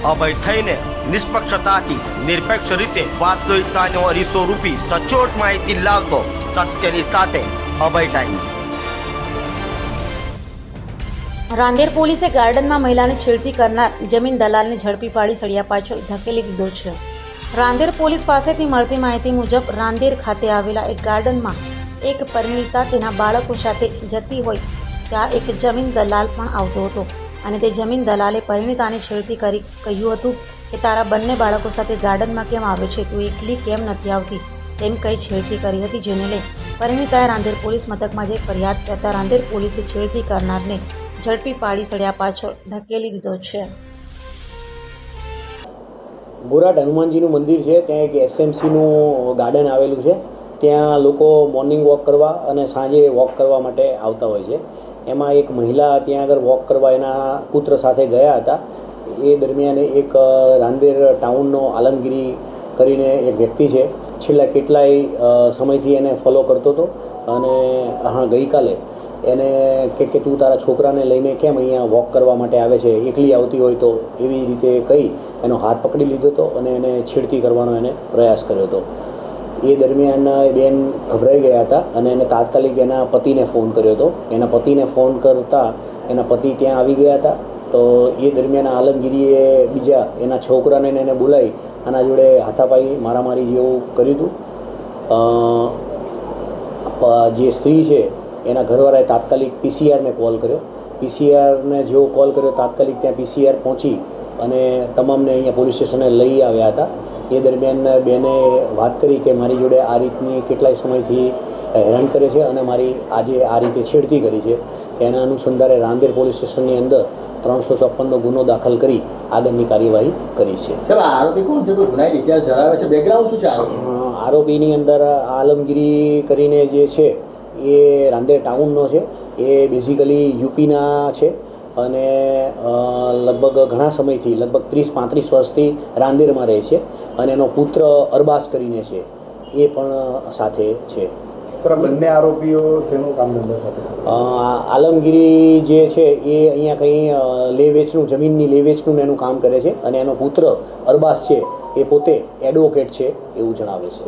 અભય થઈને નિષ્પક્ષતાથી નિરપેક્ષ રીતે વાસ્તવિકતાનો અરીસો રૂપી સચોટ માહિતી લાવતો સત્યની સાથે અભય ટાઈમ્સ। રાંદેર પોલીસે ગાર્ડનમાં મહિલાને છેડતી કરનાર જમીન દલાલને ઝડપી પાડી સળિયા પાછળ ધકેલી દીધો છે। રાંદેર પોલીસ પાસેથી મળતી માહિતી મુજબ રાંદેર ખાતે આવેલા એક ગાર્ડનમાં એક પરિણીતા તેના બાળકો સાથે જતી હોય ત્યાં એક જમીન દલાલ પણ આવતો હતો અને તે જમીન દલાલે પરિણીતાને છેડતી કરી કહ્યું હતું કે તારા બંને બાળકો સાથે ગાર્ડનમાં કેમ આવે છે, તું એકલી કેમ નથી આવતી, તેમ કહી છેડતી કરી હતી, જેને લઈ પરિણીતાએ રાંદેર પોલીસ મથકમાં જઈ ફરિયાદ કરતા રાંદેર પોલીસે છેડતી કરનારને ઝડપી પાડી સળિયા પાછળ ધકેલી દીધો છે। ગોરાટ હનુમાનજીનું મંદિર છે, ત્યાં એક એસએમસીનું ગાર્ડન આવેલું છે। ત્યાં લોકો મોર્નિંગ વોક કરવા અને સાંજે વોક કરવા માટે આવતા હોય છે। એમાં એક મહિલા ત્યાં આગળ વોક કરવા એના પુત્ર સાથે ગયા હતા। એ દરમિયાન એક રાંદેર ટાઉનનો આલમગીરી કરીને એક વ્યક્તિ છે, છેલ્લા કેટલાય સમયથી એને ફોલો કરતો હતો અને ગઈકાલે એને કે તું તારા છોકરાને લઈને કેમ અહીંયા વોક કરવા માટે આવે છે, એકલી આવતી હોય તો, એવી રીતે કહી એનો હાથ પકડી લીધો હતો અને એને છેડતી કરવાનો એને પ્રયાસ કર્યો હતો। એ દરમિયાન એ બેન ગભરાઈ ગયા હતા અને એને તાત્કાલિક એના પતિને ફોન કર્યો હતો। એના પતિને ફોન કરતાં એના પતિ ત્યાં આવી ગયા હતા। તો એ દરમિયાન આલમગીરીએ બીજા એના છોકરાને એને બોલાવી આના જોડે હાથાપાઈ મારામારી જેવું કર્યું હતું। જે સ્ત્રી છે એના ઘરવાળાએ તાત્કાલિક પીસીઆરને કોલ કર્યો। પીસીઆરને જેવો કોલ કર્યો તાત્કાલિક ત્યાં પીસીઆર પહોંચી અને તમામને અહીંયા પોલીસ સ્ટેશને લઈ આવ્યા હતા। એ દરમિયાન બેને વાત કરી કે મારી જોડે આ રીતની કેટલાય સમયથી હેરાન કરે છે અને મારી આજે આ રીતે છેડતી કરી છે। એના અનુસંધાને રાંદેર પોલીસ સ્ટેશનની અંદર 354નો ગુનો દાખલ કરી આગળની કાર્યવાહી કરી છે। આરોપી કોણ છે, કોઈ ગુનાહિત ઇતિહાસ ધરાવે છે, બેકગ્રાઉન્ડ શું છે આરોપીની અંદર આલમગીરી કરીને જે છે એ રાંદેર ટાઉનનો છે। એ બેઝિકલી યુપીના છે અને લગભગ ઘણા સમયથી લગભગ 30-35 વર્ષથી રાંદેરમાં રહે છે અને એનો પુત્ર અરબાસ કરીને છે એ પણ સાથે છે। સર, બંને આરોપીઓ શેનું કામ ધંધા સાથે છે? આલમગીરી જે છે એ અહીંયા કંઈ લે વેચનું, જમીનની લે વેચનું એનું કામ કરે છે અને એનો પુત્ર અરબાસ છે એ પોતે એડવોકેટ છે એવું જણાવે છે।